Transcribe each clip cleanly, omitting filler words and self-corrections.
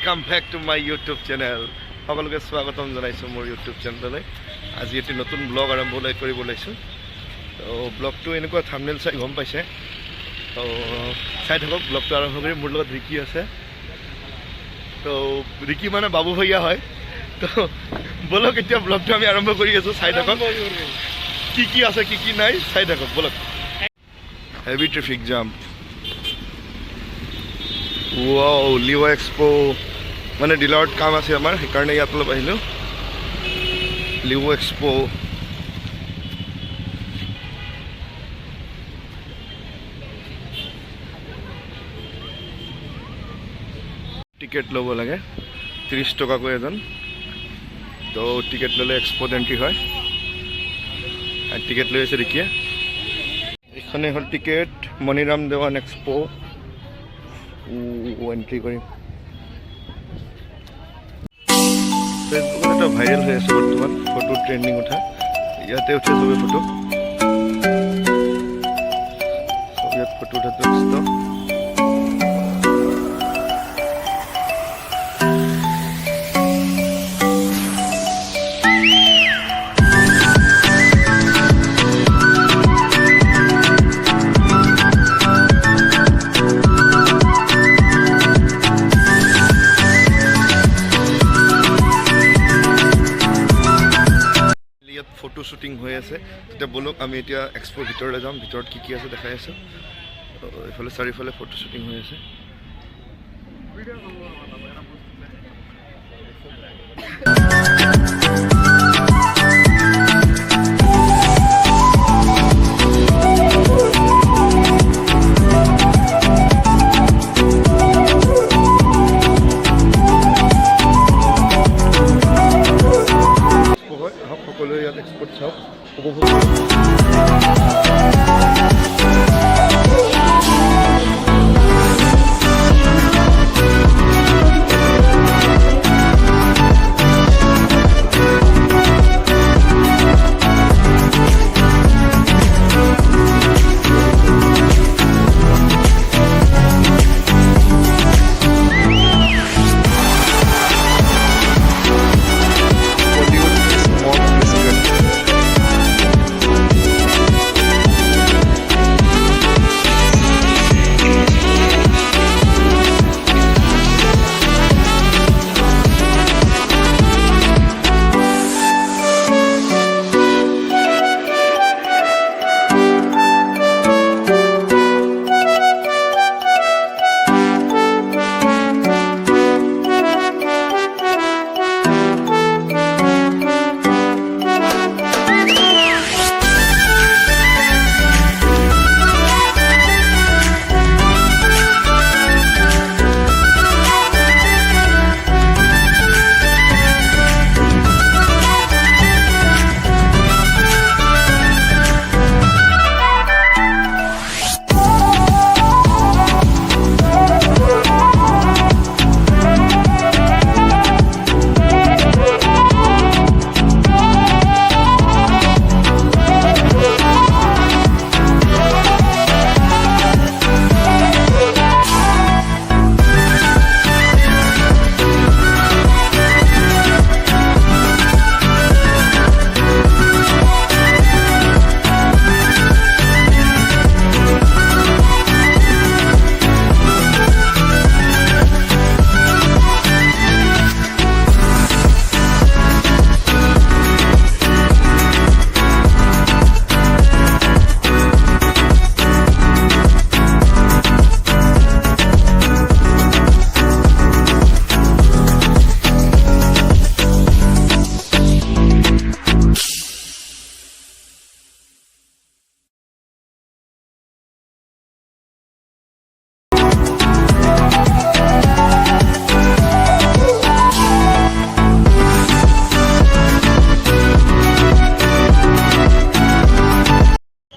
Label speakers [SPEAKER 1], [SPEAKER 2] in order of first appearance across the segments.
[SPEAKER 1] Welcome back to my YouTube channel. সকলোকে স্বাগতম জনাইছো মোৰ YouTube চেনেললৈ। আজি এটি নতুন ব্লগ আৰম্ভ কৰিব লৈছো। তো ব্লগটো এনেকুৱা থাম্বনেল চাই গম পাইছে। তো চাই থাকক ব্লগটো আৰম্ভ কৰি মোৰ লগত ৰিকি আছে। তো ৰিকি মানে বাবু ভাইয়া হয়। তো বলক এতিয়া ব্লগটো আমি আৰম্ভ কৰি আছো, চাই থাকক কি আছে কি নাই চাই থাকক বলক। Heavy traffic jam. Wow, Guwahati Expo মানে ডিলাৰত কাম আছে আমাৰ, সেইকাৰণে ইয়াত অলপ আহিলো। Guwahati Expo টিকেট ল'ব লাগে 30 টকাকৈ এজন। তো টিকেট ল'লে এক্সপোত এন্ট্ৰি হয়। আৰু টিকেট লৈ আছে দেখিয়ে, এখানে হ'ল ticket Maniram Dewan expo. Entry করি ফেসবুকত এটা ভাইরাল হয়ে আছে বর্তমান ফটো ট্রেন্ডিং উঠা, ইয়াতে উঠে সবে ফটো ইয়াত ফটো উঠাতে ব্যস্ত। ফটো শ্বুটিং হৈ আছে, তেতিয়া বলক আমি এতিয়া এক্সপোৰ ভিতৰলৈ যাম। ভিতৰত কি আছে দেখাই আছো। এইফালে চাৰিওফালে ফটো শ্বুটিং হৈ আছে। সকলোৱে ইয়াত এক্সপোৰ্ট চাওক, উপভোগ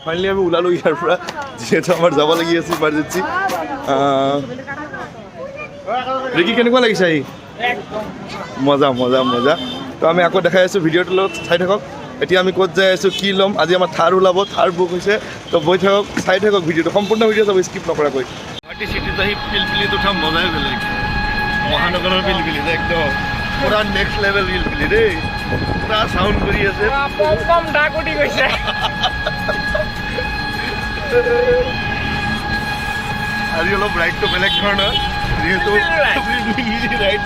[SPEAKER 1] ফাইনালি আমি ওলালো ইয়াৰ পৰা, যিহেতু আমাৰ যাব লাগি আছে ইমাৰ্জেঞ্চি। ৰিকি কেনেকুৱা লাগিছে আহি? মজা মজা মজা। তো আমি আকৌ দেখাই আছোঁ, ভিডিঅ'টোৰ লগত চাই থাকক। এতিয়া আমি ক'ত যাই আছোঁ, কি ল'ম, আজি আমাৰ থাৰ ওলাব, থাৰ বুক হৈছে। তো বৈ থাকক, চাই থাকক ভিডিঅ'টো, সম্পূৰ্ণ ভিডিঅ' চাব স্কিপ নকৰাকৈ। গুৱাহাটী চিটিত আহি পিলপিলিত উঠা মজাই বেলেগ। মহানগৰৰ পিলপিলি একদম পুৰা নেক্সট লেভেল পিলপিলি দেই পুৰা চাউণ্ড কৰি আছে
[SPEAKER 2] পম ডাক উঠি গৈছে
[SPEAKER 1] আজি অলপ ৰাইডটো বেলেগ ধৰণৰ যিহেতু ৰাইড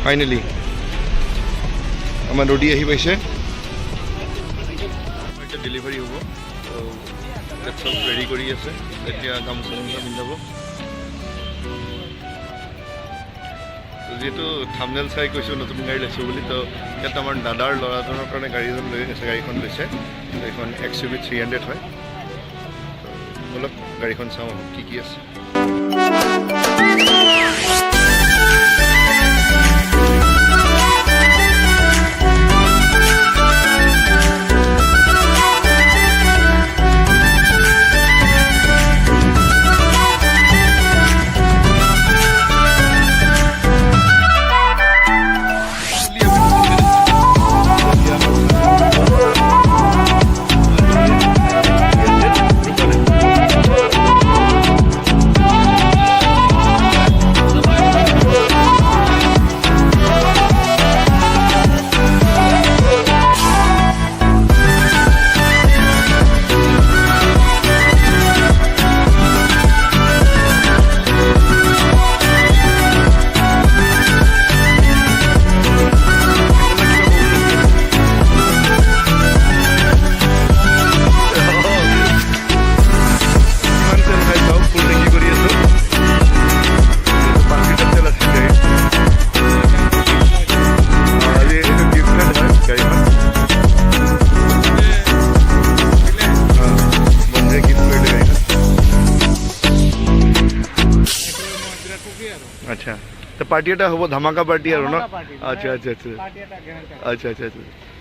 [SPEAKER 1] ফাইনেলি আমাৰ নদী আহি পাইছে এতিয়া ডেলিভাৰী হ'ব চব ৰেডি কৰি আছে এতিয়া গামোচা পিন্ধাব যিহেতু থামনেল চাই কৈছোঁ নতুন গাড়ী লৈছোঁ বুলি তো ইয়াত আমাৰ দাদাৰ ল'ৰাজনৰ কাৰণে গাড়ী এজন লৈ আছে গাড়ীখন লৈছে এইখন XUV 300 হয় অলপ গাড়ীখন চাওঁ কি কি আছে আচ্ছা তো পার্টি এটা হবো ধামাকা পার্টি আর না আচ্ছা আচ্ছা আচ্ছা আচ্ছা আচ্ছা আচ্ছা